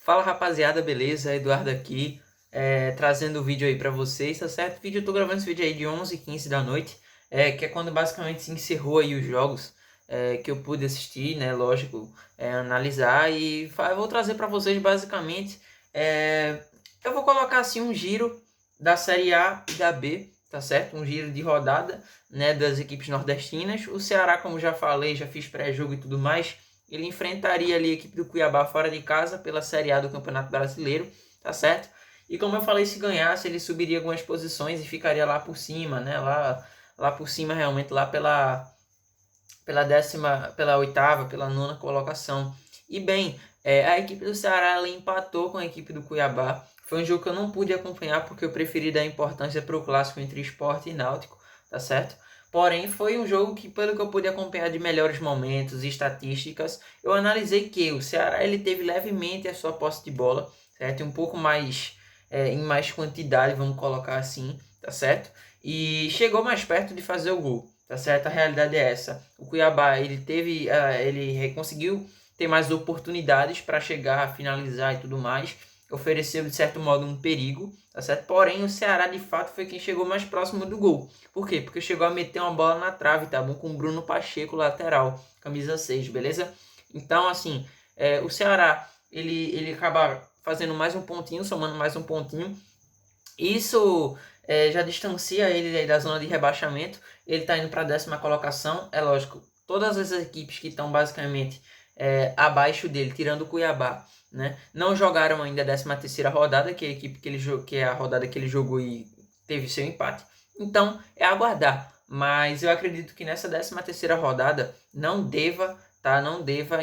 Fala rapaziada, beleza? Eduardo aqui, trazendo o vídeo aí pra vocês, tá certo? Eu tô gravando esse vídeo aí de 11h15 da noite, que é quando basicamente se encerrou aí os jogos que eu pude assistir, né? Lógico, analisar e vou trazer pra vocês basicamente, eu vou colocar assim um giro da Série A e da B, tá certo? Um giro de rodada, né, das equipes nordestinas. O Ceará, como já falei, já fiz pré-jogo e tudo mais, ele enfrentaria ali a equipe do Cuiabá fora de casa pela Série A do Campeonato Brasileiro, tá certo? E como eu falei, se ganhasse, ele subiria algumas posições e ficaria lá por cima, né? Lá por cima, realmente, lá pela oitava, pela nona colocação. E bem, a equipe do Ceará ela empatou com a equipe do Cuiabá. Foi um jogo que eu não pude acompanhar porque eu preferi dar importância para o clássico entre Sport e Náutico, tá certo? Porém, foi um jogo que, pelo que eu pude acompanhar de melhores momentos e estatísticas, eu analisei que o Ceará ele teve levemente a sua posse de bola, certo? Um pouco mais, em mais quantidade, vamos colocar assim, tá certo? E chegou mais perto de fazer o gol, tá certo? A realidade é essa. O Cuiabá, ele conseguiu ter mais oportunidades para chegar, finalizar e tudo mais. Ofereceu, de certo modo, um perigo, tá certo? Porém, o Ceará, de fato, foi quem chegou mais próximo do gol. Por quê? Porque chegou a meter uma bola na trave, tá bom? Com o Bruno Pacheco, lateral, camisa 6, beleza? Então, assim, o Ceará, ele acaba fazendo mais um pontinho, somando mais um pontinho. Isso já distancia ele aí da zona de rebaixamento. Ele está indo para a 10ª colocação. É lógico, todas as equipes que estão basicamente abaixo dele, tirando o Cuiabá, né, não jogaram ainda a 13ª rodada, que é a equipe que é a rodada que ele jogou e teve seu empate. Então é aguardar. Mas eu acredito que nessa 13ª rodada não deva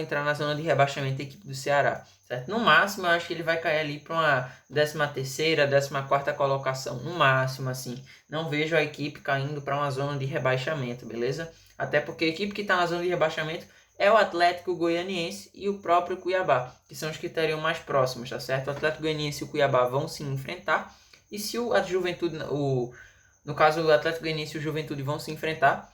entrar na zona de rebaixamento da equipe do Ceará. Certo? No máximo, eu acho que ele vai cair ali para uma 13ª, 14ª colocação. No máximo, assim. Não vejo a equipe caindo para uma zona de rebaixamento, beleza? Até porque a equipe que está na zona de rebaixamento é o Atlético Goianiense e o próprio Cuiabá, que são os que estariam mais próximos, tá certo? O Atlético Goianiense e o Cuiabá vão se enfrentar. E se a Juventude, no caso o Atlético Goianiense e o Juventude vão se enfrentar,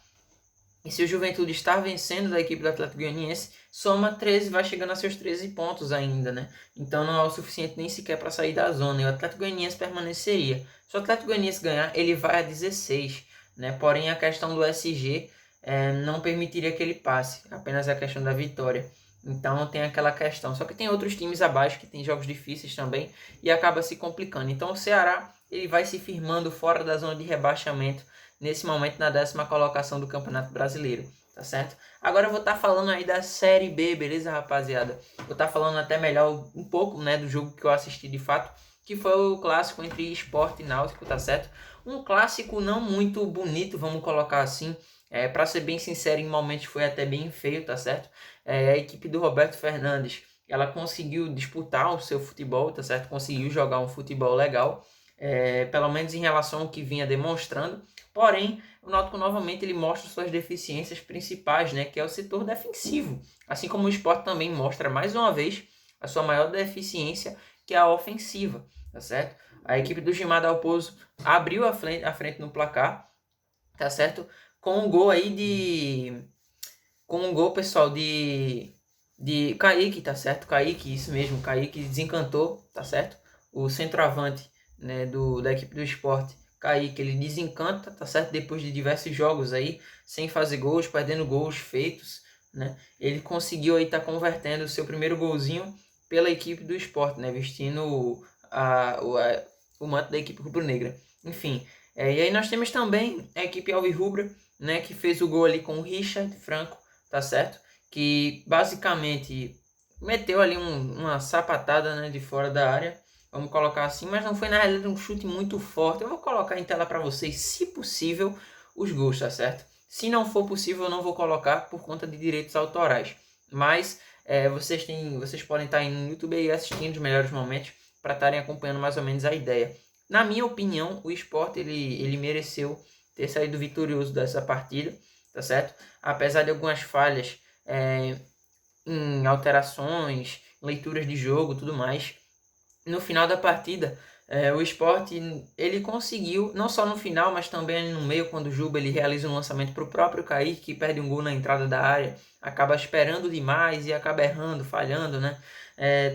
e se o Juventude estar vencendo da equipe do Atlético Goianiense, soma 13, vai chegando a seus 13 pontos ainda, né? Então não é o suficiente nem sequer para sair da zona. E o Atlético Goianiense permaneceria. Se o Atlético Goianiense ganhar, ele vai a 16, né? Porém, a questão do SG não permitiria que ele passe. Apenas a questão da vitória. Então tem aquela questão. Só que tem outros times abaixo que tem jogos difíceis também e acaba se complicando. Então o Ceará ele vai se firmando fora da zona de rebaixamento nesse momento na 10ª colocação do Campeonato Brasileiro, tá certo? Agora eu vou estar falando aí da Série B, beleza, rapaziada? Vou estar falando até melhor um pouco, né, do jogo que eu assisti de fato, que foi o clássico entre Sport e Náutico, tá certo? Um clássico não muito bonito, vamos colocar assim. Para ser bem sincero, em momentos foi até bem feio, tá certo? A equipe do Roberto Fernandes, ela conseguiu disputar o seu futebol, tá certo? Conseguiu jogar um futebol legal, pelo menos em relação ao que vinha demonstrando. Porém, o Náutico novamente ele mostra suas deficiências principais, né, que é o setor defensivo. Assim como o Sport também mostra mais uma vez a sua maior deficiência, que é a ofensiva, tá certo? A equipe do Gilmar Dalpozo abriu a frente no placar, tá certo? Com um gol aí pessoal, de Kaique, tá certo? Kaique, isso mesmo, Kaique desencantou, tá certo? O centroavante, né, da equipe do Sport. Kaique, ele desencanta, tá certo? Depois de diversos jogos aí, sem fazer gols, perdendo gols feitos, né? Ele conseguiu aí estar convertendo o seu primeiro golzinho pela equipe do Sport, né? Vestindo o manto da equipe rubro-negra. Enfim, e aí nós temos também a equipe alvirrubra, né? Que fez o gol ali com o Richard Franco, tá certo? Que basicamente meteu ali uma sapatada, né, de fora da área, vamos colocar assim, mas não foi na realidade um chute muito forte. Eu vou colocar em tela para vocês, se possível, os gols, tá certo? Se não for possível, eu não vou colocar por conta de direitos autorais. Mas vocês podem estar indo no YouTube e assistindo os melhores momentos para estarem acompanhando mais ou menos a ideia. Na minha opinião, o Sport ele mereceu ter saído vitorioso dessa partida, tá certo? Apesar de algumas falhas em alterações, leituras de jogo, tudo mais. No final da partida, o Sport ele conseguiu, não só no final, mas também no meio, quando o Juba ele realiza um lançamento para o próprio Kaique, que perde um gol na entrada da área, acaba esperando demais e acaba errando, falhando, né?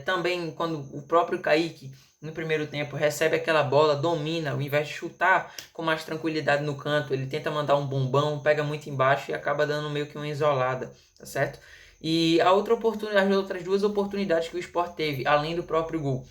Também quando o próprio Kaique, no primeiro tempo, recebe aquela bola, domina, ao invés de chutar com mais tranquilidade no canto, ele tenta mandar um bombão, pega muito embaixo e acaba dando meio que uma isolada, tá certo? E a outra oportunidade, as outras duas oportunidades que o Sport teve, além do próprio gol,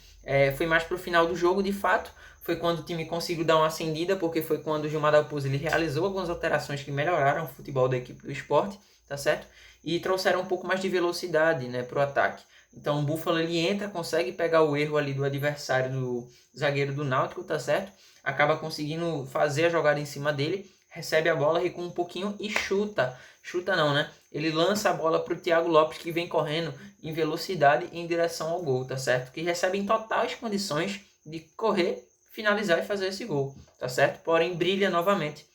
foi mais pro final do jogo, de fato. Foi quando o time conseguiu dar uma acendida, porque foi quando o Gilmar Dalpozo ele realizou algumas alterações que melhoraram o futebol da equipe do Sport, tá certo? E trouxeram um pouco mais de velocidade, né, pro ataque. Então o Buffalo ele entra, consegue pegar o erro ali do adversário, do zagueiro do Náutico, tá certo? Acaba conseguindo fazer a jogada em cima dele, recebe a bola, recua um pouquinho e chuta. Chuta não, né? Ele lança a bola para o Thiago Lopes, que vem correndo em velocidade em direção ao gol, tá certo? Que recebe em totais condições de correr, finalizar e fazer esse gol, tá certo? Porém, brilha novamente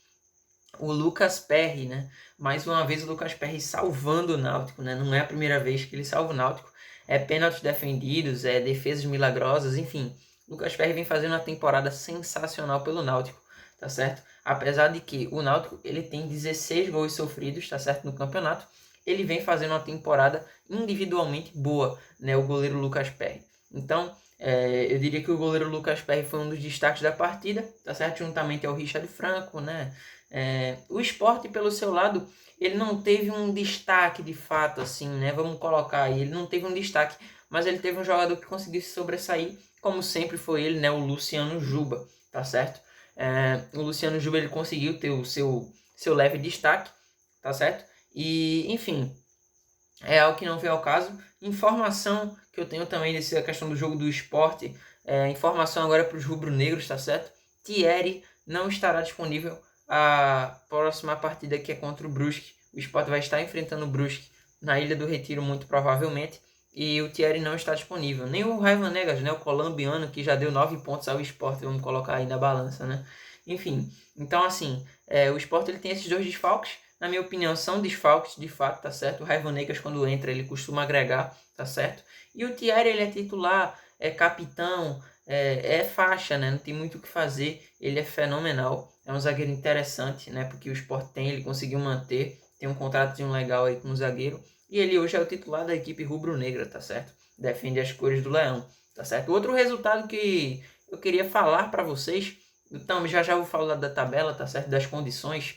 o Lucas Perry, né? Mais uma vez o Lucas Perry salvando o Náutico, né? Não é a primeira vez que ele salva o Náutico. É pênaltis defendidos, é defesas milagrosas, enfim. Lucas Perry vem fazendo uma temporada sensacional pelo Náutico, tá certo? Apesar de que o Náutico ele tem 16 gols sofridos, tá certo, no campeonato, ele vem fazendo uma temporada individualmente boa, né? O goleiro Lucas Perry. Então, eu diria que o goleiro Lucas Perry foi um dos destaques da partida, tá certo? Juntamente ao Richard Franco, né? O Sport, pelo seu lado, ele não teve um destaque de fato, assim, né? Vamos colocar aí, ele não teve um destaque, mas ele teve um jogador que conseguiu se sobressair, como sempre foi ele, né? O Luciano Juba, tá certo? O Luciano Juba, ele conseguiu ter o seu leve destaque, tá certo? E, enfim, é algo que não veio ao caso. Informação que eu tenho também dessa questão do jogo do Sport, informação agora para os rubro-negros, tá certo? Thierry não estará disponível a próxima partida, que é contra o Brusque. O Sport vai estar enfrentando o Brusque na Ilha do Retiro, muito provavelmente, e o Thierry não está disponível. Nem o Raivan Negas, né, o colombiano, que já deu 9 pontos ao Sport, vamos colocar aí na balança, né? Enfim, então assim, o Sport ele tem esses dois desfalques. Na minha opinião, são desfalques, de fato, tá certo? O Raivan Negas, quando entra, ele costuma agregar, tá certo? E o Thierry, ele é titular, é capitão, é faixa, né? Não tem muito o que fazer, ele é fenomenal. É um zagueiro interessante, né? Porque o Sport tem, ele conseguiu manter, tem um contratozinho legal aí com o zagueiro. E ele hoje é o titular da equipe rubro-negra, tá certo? Defende as cores do Leão, tá certo? Outro resultado que eu queria falar para vocês, então já já vou falar da tabela, tá certo? Das condições,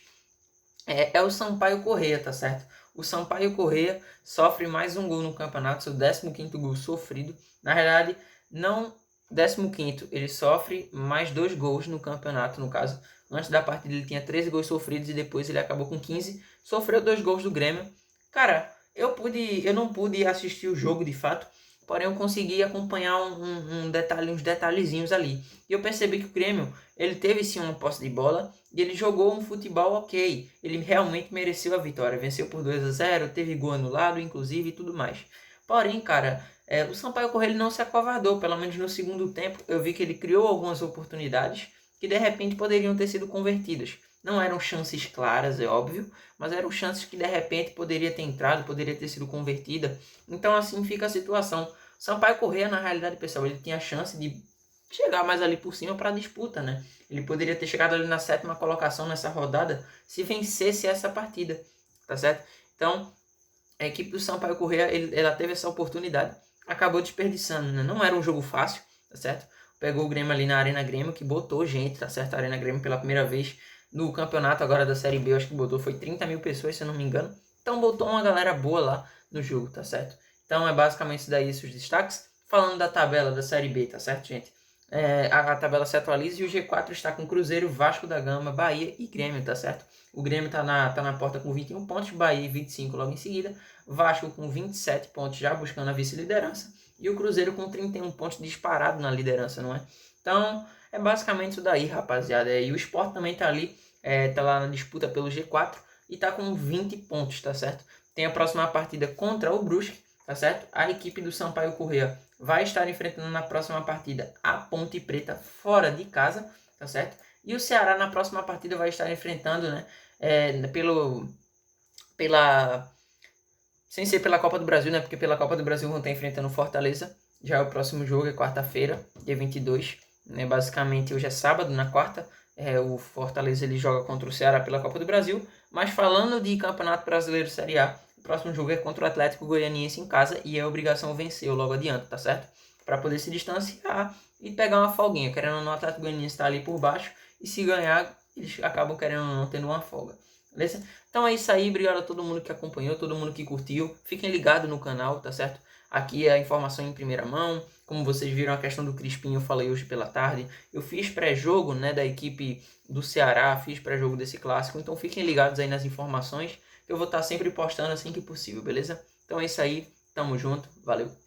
é o Sampaio Corrêa, tá certo? O Sampaio Corrêa sofre mais um gol no campeonato, seu 15º gol sofrido. Na realidade, não 15º, ele sofre mais 2 gols no campeonato, no caso. Antes da partida ele tinha 13 gols sofridos e depois ele acabou com 15. Sofreu 2 gols do Grêmio. Cara, eu não pude assistir o jogo de fato, porém eu consegui acompanhar uns detalhezinhos ali. E eu percebi que o Grêmio, ele teve sim uma posse de bola e ele jogou um futebol ok. Ele realmente mereceu a vitória. Venceu por 2-0, teve gol anulado, inclusive, e tudo mais. Porém, cara, o Sampaio Corrêa ele não se acovardou. Pelo menos no segundo tempo, eu vi que ele criou algumas oportunidades que de repente poderiam ter sido convertidas. Não eram chances claras, é óbvio, mas eram chances que de repente poderia ter entrado, poderia ter sido convertida. Então assim fica a situação. Sampaio Corrêa, na realidade, pessoal, ele tinha a chance de chegar mais ali por cima para a disputa, né? Ele poderia ter chegado ali na 7ª colocação nessa rodada se vencesse essa partida, tá certo? Então, a equipe do Sampaio Corrêa, ela teve essa oportunidade, acabou desperdiçando, né? Não era um jogo fácil, tá certo? Pegou o Grêmio ali na Arena Grêmio, que botou gente, tá certo? A Arena Grêmio pela primeira vez no campeonato agora da Série B, eu acho que botou, foi 30 mil pessoas, se eu não me engano. Então botou uma galera boa lá no jogo, tá certo? Então é basicamente isso daí, esses destaques. Falando da tabela da Série B, tá certo, gente? A tabela se atualiza e o G4 está com Cruzeiro, Vasco da Gama, Bahia e Grêmio, tá certo? O Grêmio tá na porta com 21 pontos, Bahia 25 logo em seguida, Vasco com 27 pontos já buscando a vice-liderança e o Cruzeiro com 31 pontos disparado na liderança, não é? Então é basicamente isso daí, rapaziada. E o Sport também tá ali, tá lá na disputa pelo G4 e tá com 20 pontos, tá certo? Tem a próxima partida contra o Brusque, tá certo? A equipe do Sampaio Corrêa vai estar enfrentando na próxima partida a Ponte Preta fora de casa, tá certo? E o Ceará na próxima partida vai estar enfrentando, né, sem ser pela Copa do Brasil, né, porque pela Copa do Brasil vão estar enfrentando o Fortaleza. Já é o próximo jogo, é quarta-feira, dia 22, né, basicamente hoje é sábado, na quarta, o Fortaleza ele joga contra o Ceará pela Copa do Brasil. Mas falando de Campeonato Brasileiro Série A, próximo jogo é contra o Atlético Goianiense em casa e é obrigação vencer logo adiante, tá certo? Para poder se distanciar e pegar uma folguinha. Querendo ou não, o Atlético Goianiense está ali por baixo e se ganhar, eles acabam querendo ou não tendo uma folga. Beleza? Então é isso aí, obrigado a todo mundo que acompanhou, todo mundo que curtiu. Fiquem ligados no canal, tá certo? Aqui é a informação em primeira mão. Como vocês viram a questão do Crispim, eu falei hoje pela tarde. Eu fiz pré-jogo, né, da equipe do Ceará, fiz pré-jogo desse clássico. Então fiquem ligados aí nas informações, que eu vou estar sempre postando assim que possível, beleza? Então é isso aí, tamo junto, valeu!